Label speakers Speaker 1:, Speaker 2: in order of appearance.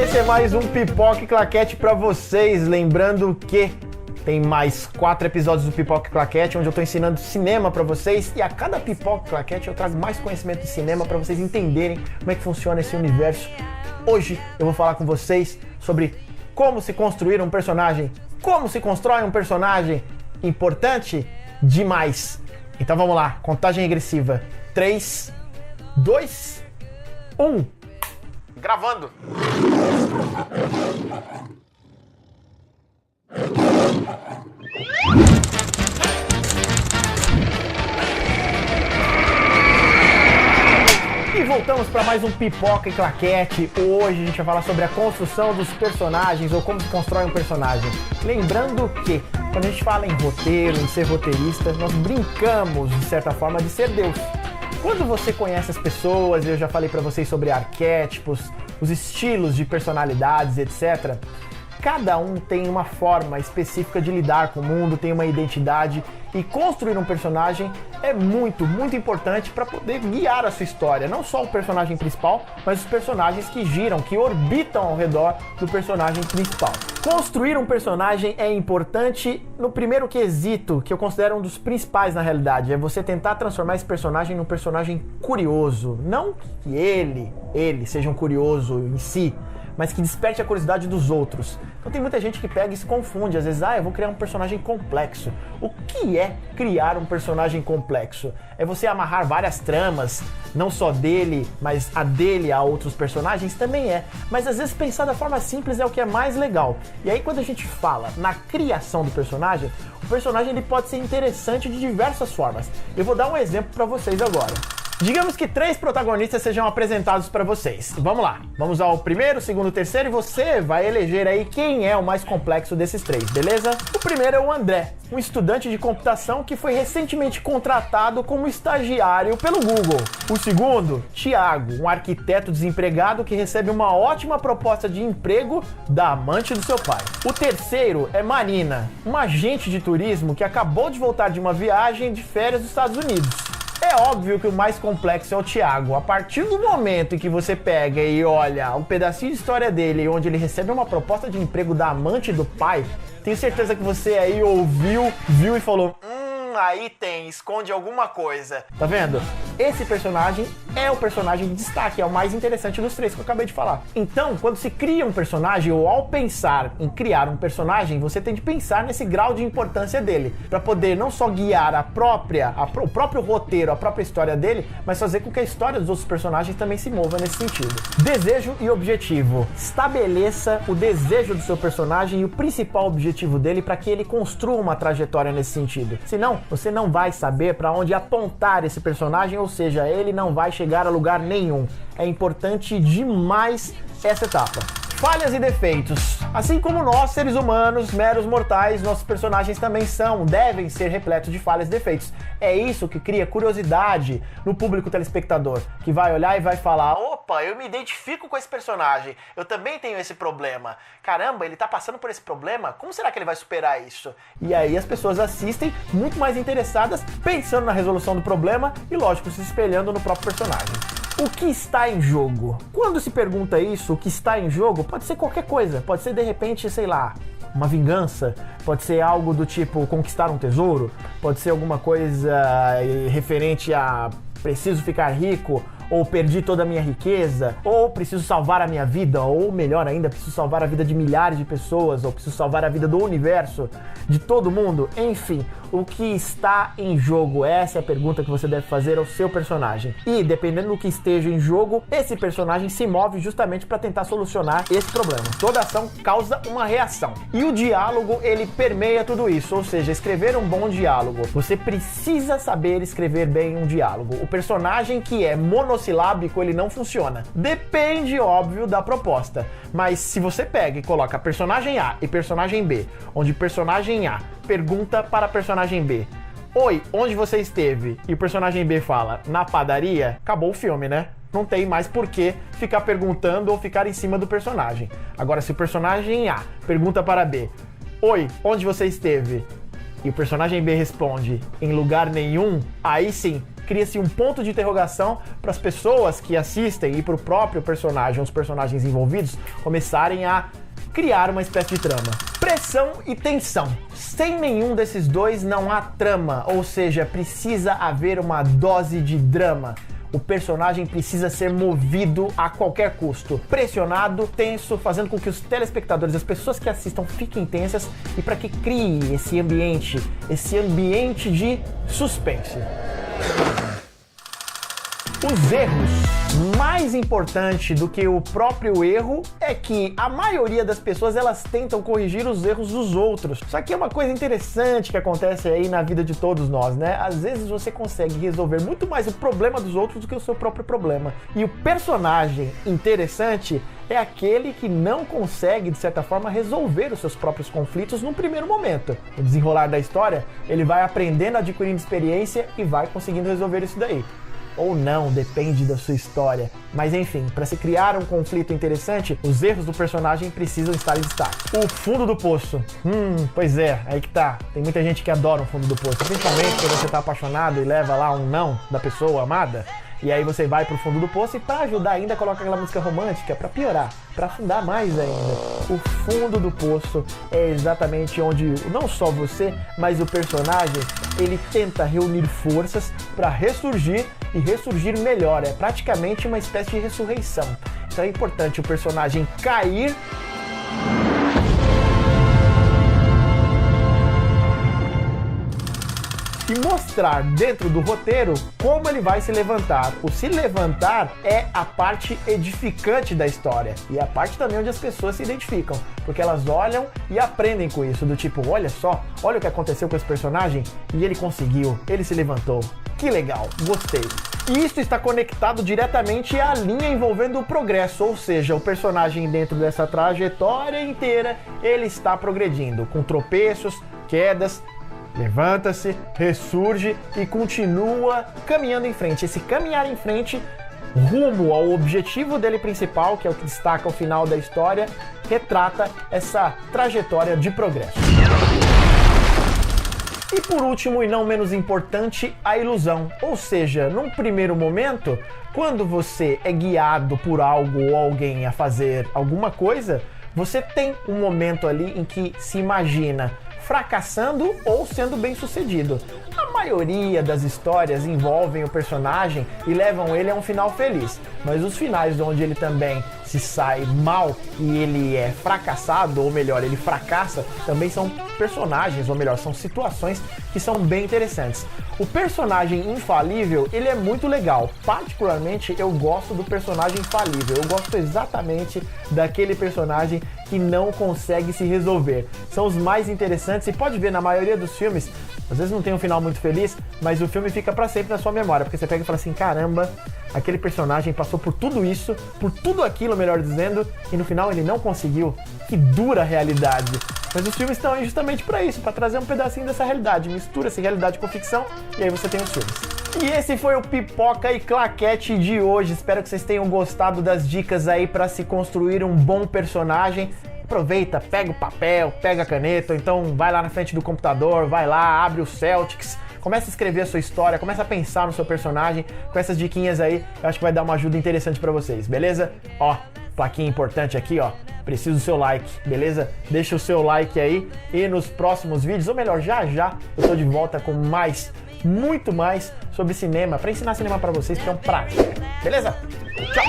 Speaker 1: Esse é mais um Pipoca e Claquete pra vocês, lembrando que tem mais 4 episódios do Pipoca e Claquete, onde eu tô ensinando cinema pra vocês, e a cada Pipoca e Claquete eu trago mais conhecimento de cinema pra vocês entenderem como é que funciona esse universo. Hoje eu vou falar com vocês sobre como se construir um personagem, como se constrói um personagem importante demais. Então vamos lá, contagem regressiva. 3, 2, 1. Gravando. E voltamos para mais um Pipoca e Claquete. Hoje a gente vai falar sobre a construção dos personagens, ou como se constrói um personagem. Lembrando que quando a gente fala em roteiro, em ser roteirista, nós brincamos, de certa forma, de ser Deus. Quando você conhece as pessoas, eu já falei para vocês sobre arquétipos, os estilos de personalidades, etc. Cada um tem uma forma específica de lidar com o mundo, tem uma identidade, e construir um personagem é muito importante para poder guiar a sua história. Não só o personagem principal, mas os personagens que giram, que orbitam ao redor do personagem principal. Construir um personagem é importante no primeiro quesito, que eu considero um dos principais na realidade, é você tentar transformar esse personagem num personagem curioso. Não que ele seja um curioso em si, mas que desperte a curiosidade dos outros. Então tem muita gente que pega e se confunde, às vezes, eu vou criar um personagem complexo. O que é criar um personagem complexo? É você amarrar várias tramas, não só dele, mas a dele a outros personagens? Também é, mas às vezes pensar da forma simples é o que é mais legal. E aí quando a gente fala na criação do personagem, o personagem ele pode ser interessante de diversas formas. Eu vou dar um exemplo para vocês agora. Digamos que 3 protagonistas sejam apresentados para vocês. Vamos lá, vamos ao primeiro, segundo, terceiro, e você vai eleger aí quem é o mais complexo desses 3, beleza? O primeiro é o André, um estudante de computação que foi recentemente contratado como estagiário pelo Google. O segundo, Thiago, um arquiteto desempregado que recebe uma ótima proposta de emprego da amante do seu pai. O terceiro é Marina, uma agente de turismo que acabou de voltar de uma viagem de férias dos Estados Unidos. É óbvio que o mais complexo é o Thiago. A partir do momento em que você pega e olha um pedacinho de história dele, onde ele recebe uma proposta de emprego da amante do pai, tenho certeza que você aí ouviu, viu e falou: aí esconde alguma coisa. Tá vendo? Esse personagem é o personagem de destaque, é o mais interessante dos 3 que eu acabei de falar. Então, quando se cria um personagem, ou ao pensar em criar um personagem, você tem de pensar nesse grau de importância dele, para poder não só guiar o próprio roteiro, a própria história dele, mas fazer com que a história dos outros personagens também se mova nesse sentido. Desejo e objetivo. Estabeleça o desejo do seu personagem e o principal objetivo dele para que ele construa uma trajetória nesse sentido. Senão, você não vai saber para onde apontar esse personagem, ou seja, ele não vai chegar a lugar nenhum. É importante demais essa etapa. Falhas e defeitos. Assim como nós, seres humanos, meros mortais, nossos personagens também devem ser repletos de falhas e defeitos. É isso que cria curiosidade no público telespectador, que vai olhar e vai falar: opa, eu me identifico com esse personagem, eu também tenho esse problema. Caramba, ele tá passando por esse problema? Como será que ele vai superar isso? E aí as pessoas assistem muito mais interessadas, pensando na resolução do problema e, lógico, se espelhando no próprio personagem. O que está em jogo? Quando se pergunta isso, o que está em jogo, pode ser qualquer coisa. Pode ser, de repente, sei lá, uma vingança. Pode ser algo do tipo conquistar um tesouro. Pode ser alguma coisa referente a preciso ficar rico, ou perdi toda a minha riqueza, ou preciso salvar a minha vida, ou melhor ainda, preciso salvar a vida de milhares de pessoas, ou preciso salvar a vida do universo, de todo mundo. Enfim, o que está em jogo? Essa é a pergunta que você deve fazer ao seu personagem. E, dependendo do que esteja em jogo, esse personagem se move justamente para tentar solucionar esse problema. Toda ação causa uma reação. E o diálogo, ele permeia tudo isso, ou seja, escrever um bom diálogo. Você precisa saber escrever bem um diálogo. O personagem que é monossilábico, ele não funciona. Depende, óbvio, da proposta. Mas se você pega e coloca personagem A e personagem B, onde personagem A pergunta para personagem B: oi, onde você esteve? E o personagem B fala: na padaria. Acabou o filme, né? Não tem mais por que ficar perguntando ou ficar em cima do personagem. Agora, se o personagem A pergunta para B: oi, onde você esteve? E o personagem B responde: em lugar nenhum. Aí sim, cria-se um ponto de interrogação para as pessoas que assistem e para o próprio personagem, os personagens envolvidos, começarem a criar uma espécie de trama. Pressão e tensão. Sem nenhum desses dois não há trama, ou seja, precisa haver uma dose de drama. O personagem precisa ser movido a qualquer custo, pressionado, tenso, fazendo com que os telespectadores, as pessoas que assistam, fiquem tensas e para que crie esse ambiente de suspense. Os erros. Mais importante do que o próprio erro é que a maioria das pessoas elas tentam corrigir os erros dos outros. Só que é uma coisa interessante que acontece aí na vida de todos nós, né? Às vezes você consegue resolver muito mais o problema dos outros do que o seu próprio problema. E o personagem interessante é aquele que não consegue, de certa forma, resolver os seus próprios conflitos num primeiro momento. No desenrolar da história, ele vai aprendendo, adquirindo experiência e vai conseguindo resolver isso daí. Ou não, depende da sua história. Mas enfim, para se criar um conflito interessante, os erros do personagem precisam estar em destaque. O fundo do poço. Pois é, aí que tá. Tem muita gente que adora o fundo do poço, principalmente quando você tá apaixonado e leva lá um não da pessoa amada. E aí você vai pro fundo do poço e pra ajudar ainda coloca aquela música romântica pra piorar, pra afundar mais ainda. O fundo do poço é exatamente onde não só você, mas o personagem, ele tenta reunir forças pra ressurgir e ressurgir melhor. É praticamente uma espécie de ressurreição. Então é importante o personagem cair e mostrar dentro do roteiro como ele vai se levantar. O se levantar é a parte edificante da história e é a parte também onde as pessoas se identificam, porque elas olham e aprendem com isso, do tipo, olha só, olha o que aconteceu com esse personagem e ele conseguiu, ele se levantou. Que legal, gostei. E isso está conectado diretamente à linha envolvendo o progresso, ou seja, o personagem dentro dessa trajetória inteira, ele está progredindo, com tropeços, quedas, levanta-se, ressurge e continua caminhando em frente. Esse caminhar em frente rumo ao objetivo dele principal, que é o que destaca o final da história, retrata essa trajetória de progresso. E por último, e não menos importante, a ilusão. Ou seja, num primeiro momento, quando você é guiado por algo ou alguém a fazer alguma coisa, você tem um momento ali em que se imagina fracassando ou sendo bem-sucedido. A maioria das histórias envolvem o personagem e levam ele a um final feliz, mas os finais onde ele também se sai mal e ele é fracassado, ou melhor, ele fracassa, também são personagens, ou melhor, são situações que são bem interessantes. O personagem infalível, ele é muito legal. Particularmente, eu gosto do personagem infalível. Eu gosto exatamente daquele personagem que não consegue se resolver. São os mais interessantes e pode ver na maioria dos filmes, às vezes não tem um final muito feliz, mas o filme fica pra sempre na sua memória, porque você pega e fala assim, caramba, aquele personagem passou por tudo isso, por tudo aquilo, melhor dizendo, e no final ele não conseguiu. Que dura realidade. Mas os filmes estão aí justamente para isso, para trazer um pedacinho dessa realidade. Mistura-se realidade com ficção e aí você tem os filmes. E esse foi o Pipoca e Claquete de hoje. Espero que vocês tenham gostado das dicas aí para se construir um bom personagem. Aproveita, pega o papel, pega a caneta, ou então vai lá na frente do computador, vai lá, abre o Celtics, começa a escrever a sua história, começa a pensar no seu personagem. Com essas diquinhas aí, eu acho que vai dar uma ajuda interessante para vocês, beleza? Ó, plaquinha importante aqui, ó, preciso do seu like, beleza? Deixa o seu like aí e nos próximos vídeos, ou melhor, já eu tô de volta com muito mais sobre cinema, para ensinar cinema para vocês, que é um prazer, beleza? Tchau!